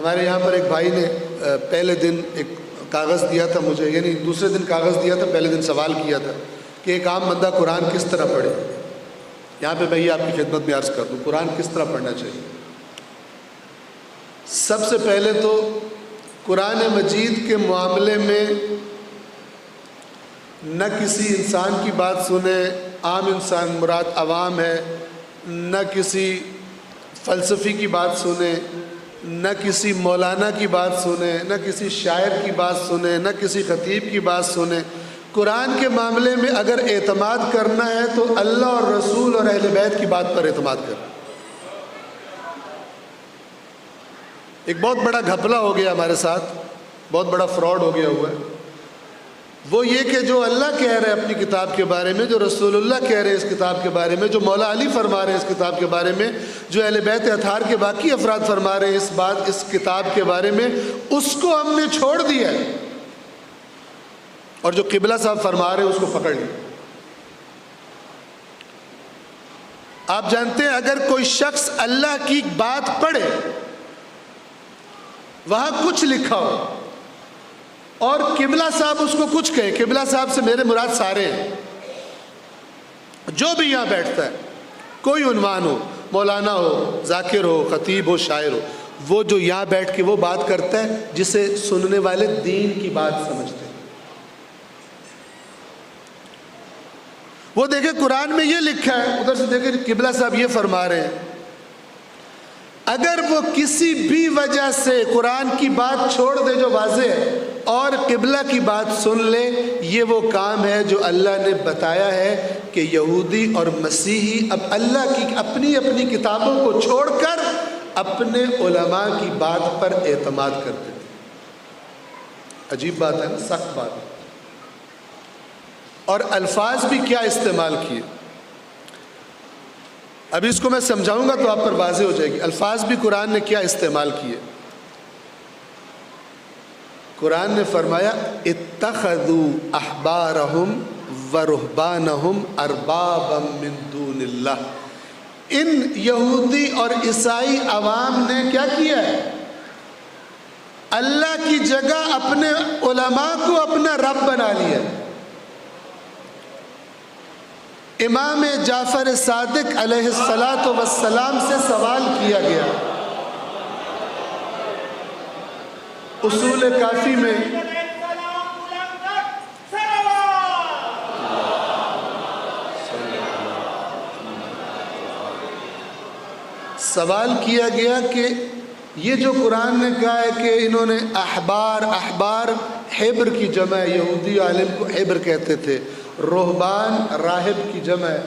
ہمارے یہاں پر ایک بھائی نے پہلے دن ایک کاغذ دیا تھا مجھے، یعنی دوسرے دن کاغذ دیا تھا، پہلے دن سوال کیا تھا کہ ایک عام بندہ قرآن کس طرح پڑھے۔ یہاں پہ میں یہ آپ کی خدمت میں عرض کر دوں قرآن کس طرح پڑھنا چاہیے۔ سب سے پہلے تو قرآن مجید کے معاملے میں نہ کسی انسان کی بات سنیں، عام انسان مراد عوام ہے، نہ کسی فلسفی کی بات سنیں، نہ کسی مولانا کی بات سنیں، نہ کسی شاعر کی بات سنیں، نہ کسی خطیب کی بات سنیں۔ قرآن کے معاملے میں اگر اعتماد کرنا ہے تو اللہ اور رسول اور اہل بیت کی بات پر اعتماد کریں۔ ایک بہت بڑا گھپلہ ہو گیا ہمارے ساتھ، بہت بڑا فراڈ ہو گیا ہوا ہے، وہ یہ کہ جو اللہ کہہ رہے ہیں اپنی کتاب کے بارے میں، جو رسول اللہ کہہ رہے ہیں اس کتاب کے بارے میں، جو مولا علی فرما رہے ہیں اس کتاب کے بارے میں، جو اہل بیت اطہار کے باقی افراد فرما رہے ہیں اس کتاب کے بارے میں، اس کو ہم نے چھوڑ دیا ہے، اور جو قبلہ صاحب فرما رہے ہیں اس کو پکڑ لیا۔ آپ جانتے ہیں اگر کوئی شخص اللہ کی بات پڑھے، وہاں کچھ لکھا ہو اور قبلہ صاحب اس کو کچھ کہے، قبلہ صاحب سے میرے مراد سارے ہیں، جو بھی یہاں بیٹھتا ہے، کوئی عنوان ہو، مولانا ہو، ذاکر ہو، خطیب ہو، شاعر ہو، وہ جو یہاں بیٹھ کے وہ بات کرتا ہے جسے سننے والے دین کی بات سمجھتے ہیں۔ وہ دیکھیں قرآن میں یہ لکھا ہے، ادھر سے دیکھیں قبلہ صاحب یہ فرما رہے ہیں، اگر وہ کسی بھی وجہ سے قرآن کی بات چھوڑ دے جو واضح ہے اور قبلہ کی بات سن لے، یہ وہ کام ہے جو اللہ نے بتایا ہے کہ یہودی اور مسیحی اب اللہ کی اپنی اپنی کتابوں کو چھوڑ کر اپنے علماء کی بات پر اعتماد کرتے تھے۔ عجیب بات ہے نا، سخت بات ہے۔ اور الفاظ بھی کیا استعمال کیے، ابھی اس کو میں سمجھاؤں گا تو آپ پر واضح ہو جائے گی۔ الفاظ بھی قرآن نے کیا استعمال کیے۔ قرآن نے فرمایا اتخذوا احبارہم ورہبانہم اربابا من دون اللہ۔ ان یہودی اور عیسائی عوام نے کیا کیا ہے؟ اللہ کی جگہ اپنے علماء کو اپنا رب بنا لیا۔ امام جعفر صادق علیہ السلام سے سوال کیا گیا اصول کافی میں، سوال کیا گیا کہ یہ جو قرآن نے کہا ہے کہ انہوں نے احبار حبر کی جمع ہے، یہودی عالم کو حبر کہتے تھے، رہبان راہب کی جمع ہے،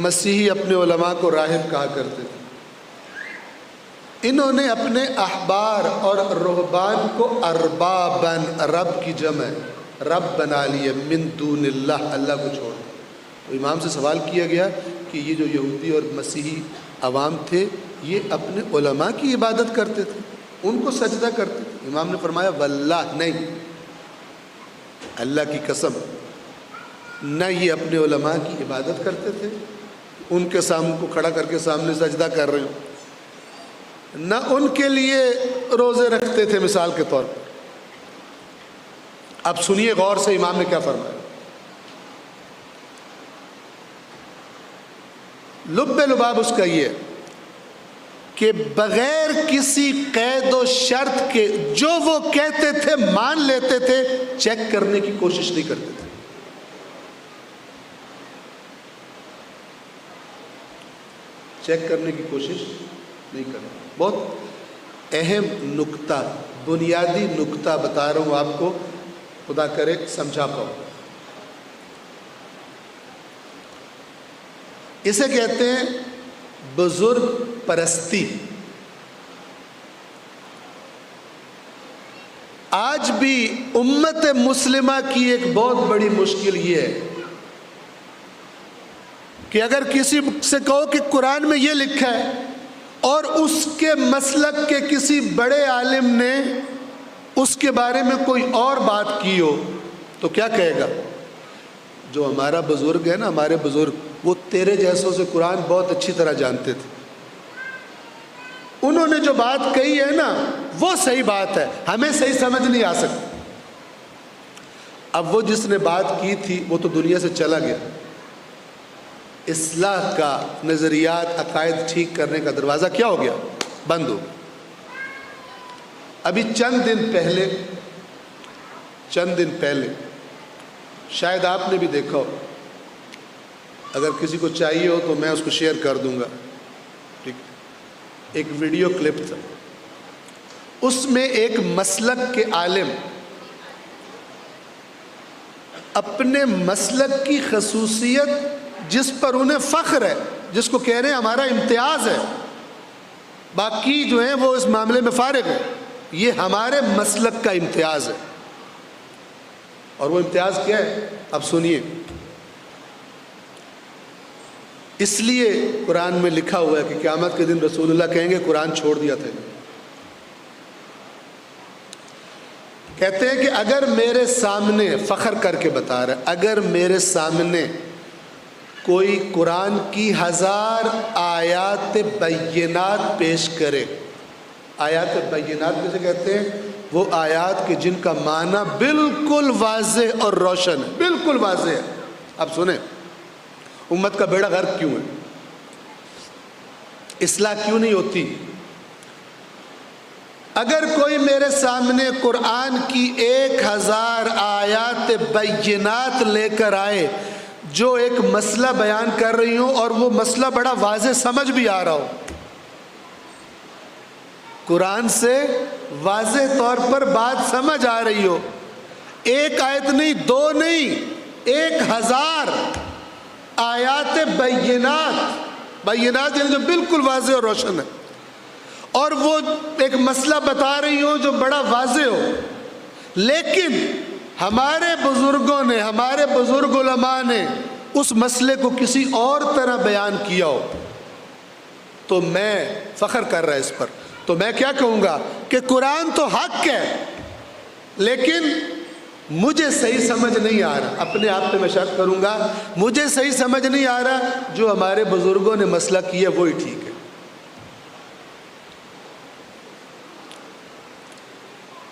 مسیحی اپنے علماء کو راہب کہا کرتے تھے، انہوں نے اپنے احبار اور رہبان کو اربابن رب کی جمع ہے، رب بنا لیے، من دون اللہ، اللہ کو چھوڑ۔ تو امام سے سوال کیا گیا کہ یہ جو یہودی اور مسیحی عوام تھے یہ اپنے علماء کی عبادت کرتے تھے، ان کو سجدہ کرتے تھے۔ امام نے فرمایا واللہ نہیں، اللہ کی قسم، نہ یہ اپنے علماء کی عبادت کرتے تھے، ان کے سامنے کو کھڑا کر کے سامنے سجدہ کر رہے ہوں، نہ ان کے لیے روزے رکھتے تھے مثال کے طور پر۔ اب سنیے غور سے امام نے کیا فرمایا۔ لب لباب اس کا یہ کہ بغیر کسی قید و شرط کے جو وہ کہتے تھے مان لیتے تھے، چیک کرنے کی کوشش نہیں کرتے تھے۔ چیک کرنے کی کوشش نہیں کرتے۔ بہت اہم نکتہ، بنیادی نکتہ بتا رہا ہوں آپ کو، خدا کرے سمجھا پاؤ۔ اسے کہتے ہیں بزرگ پرستی۔ آج بھی امت مسلمہ کی ایک بہت بڑی مشکل یہ ہے کہ اگر کسی سے کہو کہ قرآن میں یہ لکھا ہے اور اس کے مسلک کے کسی بڑے عالم نے اس کے بارے میں کوئی اور بات کی ہو تو کیا کہے گا؟ جو ہمارا بزرگ ہے نا، ہمارے بزرگ، وہ تیرے جیسوں سے قرآن بہت اچھی طرح جانتے تھے، انہوں نے جو بات کہی ہے نا وہ صحیح بات ہے، ہمیں صحیح سمجھ نہیں آ سکتی۔ اب وہ جس نے بات کی تھی وہ تو دنیا سے چلا گیا، اصلاح کا، نظریات، عقائد ٹھیک کرنے کا دروازہ کیا ہو گیا؟ بند ہو گیا۔ ابھی چند دن پہلے شاید آپ نے بھی دیکھا ہو، اگر کسی کو چاہیے ہو تو میں اس کو شیئر کر دوں گا، ٹھیک، ایک ویڈیو کلپ تھا، اس میں ایک مسلک کے عالم اپنے مسلک کی خصوصیت جس پر انہیں فخر ہے، جس کو کہہ رہے ہیں ہمارا امتیاز ہے، باقی جو ہیں وہ اس معاملے میں فارغ ہیں، یہ ہمارے مسلک کا امتیاز ہے۔ اور وہ امتیاز کیا ہے؟ اب سنیے، اس لیے قرآن میں لکھا ہوا ہے کہ قیامت کے دن رسول اللہ کہیں گے قرآن چھوڑ دیا تھا۔ کہتے ہیں کہ اگر میرے سامنے، فخر کر کے بتا رہا ہے، اگر میرے سامنے کوئی قرآن کی 1000 آیات بینات پیش کرے، آیات بینات کسے کہتے ہیں؟ وہ آیات کے جن کا معنی بالکل واضح اور روشن ہے، بالکل واضح ہے۔ اب سنیں، امت کا بیڑا غرق کیوں ہے؟ اصلاح کیوں نہیں ہوتی؟ اگر کوئی میرے سامنے قرآن کی 1000 آیات بینات لے کر آئے جو ایک مسئلہ بیان کر رہی ہوں اور وہ مسئلہ بڑا واضح سمجھ بھی آ رہا ہو، قرآن سے واضح طور پر بات سمجھ آ رہی ہو، ایک آیت نہیں، 2 نہیں، 1000 آیات بینات یعنی جو بالکل واضح اور روشن ہے، اور وہ ایک مسئلہ بتا رہی ہو جو بڑا واضح ہو، لیکن ہمارے بزرگوں نے، ہمارے بزرگ علماء نے اس مسئلے کو کسی اور طرح بیان کیا ہو، تو میں فخر کر رہا ہے اس پر، تو میں کیا کہوں گا کہ قرآن تو حق ہے لیکن مجھے صحیح سمجھ نہیں آ رہا، اپنے آپ پہ میں شک کروں گا، مجھے صحیح سمجھ نہیں آ رہا، جو ہمارے بزرگوں نے مسئلہ کیا وہی ٹھیک ہے۔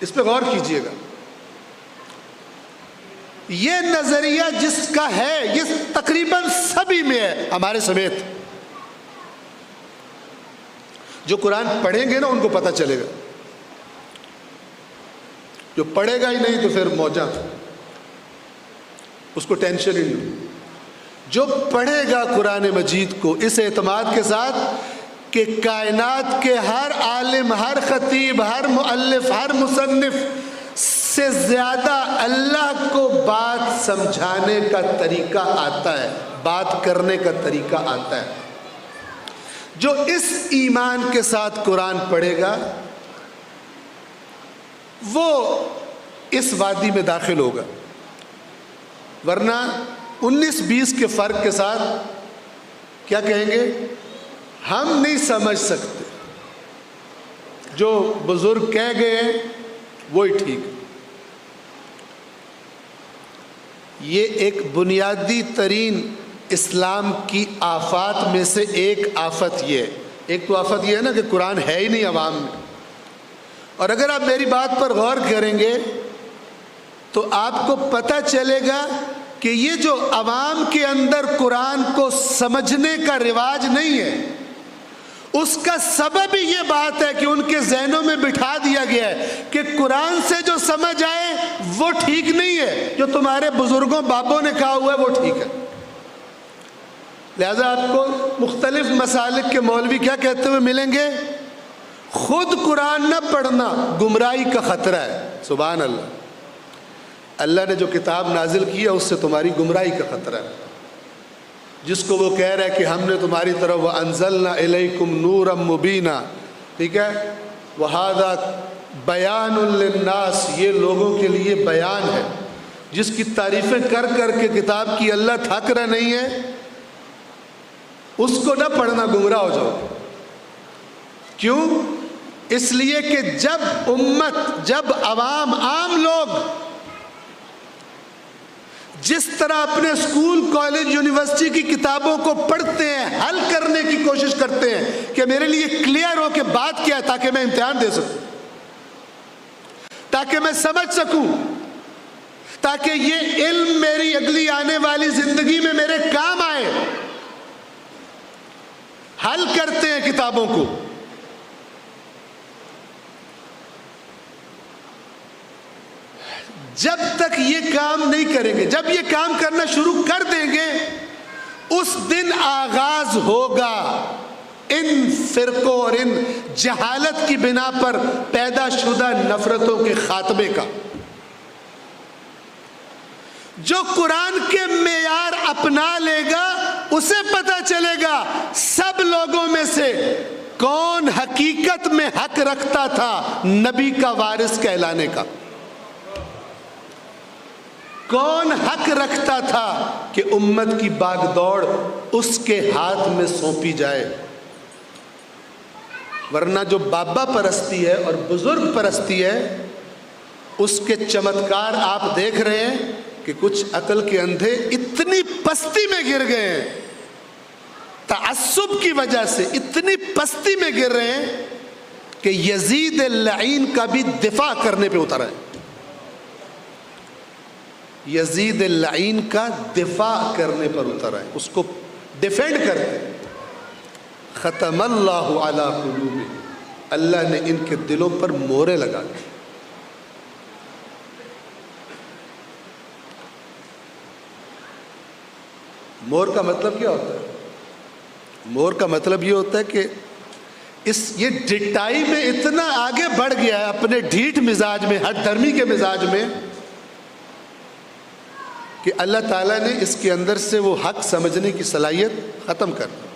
اس پہ غور کیجئے گا، یہ نظریہ جس کا ہے یہ تقریباً سبھی میں ہے، ہمارے سمیت۔ جو قرآن پڑھیں گے نا ان کو پتہ چلے گا، جو پڑھے گا ہی نہیں تو پھر موجہ، اس کو ٹینشن ہی نہیں۔ جو پڑھے گا قرآن مجید کو اس اعتماد کے ساتھ کہ کائنات کے ہر عالم، ہر خطیب، ہر مؤلف، ہر مصنف سے زیادہ اللہ کو بات سمجھانے کا طریقہ آتا ہے، بات کرنے کا طریقہ آتا ہے، جو اس ایمان کے ساتھ قرآن پڑھے گا وہ اس وادی میں داخل ہوگا، ورنہ 19-20 کے فرق کے ساتھ کیا کہیں گے؟ ہم نہیں سمجھ سکتے، جو بزرگ کہہ گئے ہیں وہی ٹھیک۔ یہ ایک بنیادی ترین اسلام کی آفات میں سے ایک آفت یہ ہے۔ ایک تو آفت یہ ہے نا کہ قرآن ہے ہی نہیں عوام میں، اور اگر آپ میری بات پر غور کریں گے تو آپ کو پتہ چلے گا کہ یہ جو عوام کے اندر قرآن کو سمجھنے کا رواج نہیں ہے، اس کا سبب ہی یہ بات ہے کہ ان کے ذہنوں میں بٹھا دیا گیا ہے کہ قرآن سے جو سمجھ آئے وہ ٹھیک نہیں ہے، جو تمہارے بزرگوں بابوں نے کہا ہوا ہے وہ ٹھیک ہے۔ لہذا آپ کو مختلف مسالک کے مولوی کیا کہتے ہوئے ملیں گے؟ خود قرآن نہ پڑھنا گمراہی کا خطرہ ہے۔ سبحان اللہ، اللہ نے جو کتاب نازل کی ہے اس سے تمہاری گمراہی کا خطرہ ہے، جس کو وہ کہہ رہا ہے کہ ہم نے تمہاری طرف وَأَنزَلْنَا إِلَيْكُمْ نُورًا مُبِينًا، ٹھیک ہے، وَهَذَا بَيَانٌ لِلنَّاسِ، یہ لوگوں کے لیے بیان ہے، جس کی تعریفیں کر کر کے کتاب کی اللہ تھک رہا نہیں ہے، اس کو نہ پڑھنا، گمراہ ہو جاؤ۔ کیوں؟ اس لیے کہ جب امت، جب عوام، عام لوگ جس طرح اپنے اسکول، کالج، یونیورسٹی کی کتابوں کو پڑھتے ہیں، حل کرنے کی کوشش کرتے ہیں کہ میرے لیے کلیئر ہو کہ بات کیا ہے تاکہ میں امتحان دے سکوں، تاکہ میں سمجھ سکوں، تاکہ یہ علم میری اگلی آنے والی زندگی میں میرے کام آئے۔ حل کرتے ہیں کتابوں کو۔ جب تک یہ کام نہیں کریں گے، جب یہ کام کرنا شروع کر دیں گے، اس دن آغاز ہوگا ان فرقوں اور ان جہالت کی بنا پر پیدا شدہ نفرتوں کے خاتمے کا۔ جو قرآن کے معیار اپنا لے گا اسے پتہ چلے گا سب لوگوں میں سے کون حقیقت میں حق رکھتا تھا نبی کا وارث کہلانے کا، کون حق رکھتا تھا کہ امت کی باغ دوڑ اس کے ہاتھ میں سونپی جائے۔ ورنہ جو بابا پرستی ہے اور بزرگ پرستی ہے، اس کے چمتکار آپ دیکھ رہے ہیں کہ کچھ عقل کے اندھے اتنی پستی میں گر گئے ہیں، تعصب کی وجہ سے اتنی پستی میں گر رہے ہیں کہ یزید اللعین کا بھی دفاع کرنے پہ اترا ہے، یزید اللعین کا دفاع کرنے پر اترا ہے، اس کو ڈیفینڈ کرتے ہیں۔ ختم اللہ علی قلوبہم، اللہ نے ان کے دلوں پر مورے لگا دی۔ مور کا مطلب کیا ہوتا ہے؟ مور کا مطلب یہ ہوتا ہے کہ یہ ڈٹائی میں اتنا آگے بڑھ گیا ہے اپنے ڈھیٹ مزاج میں، ہٹ دھرمی کے مزاج میں، کہ اللہ تعالیٰ نے اس کے اندر سے وہ حق سمجھنے کی صلاحیت ختم کر دی۔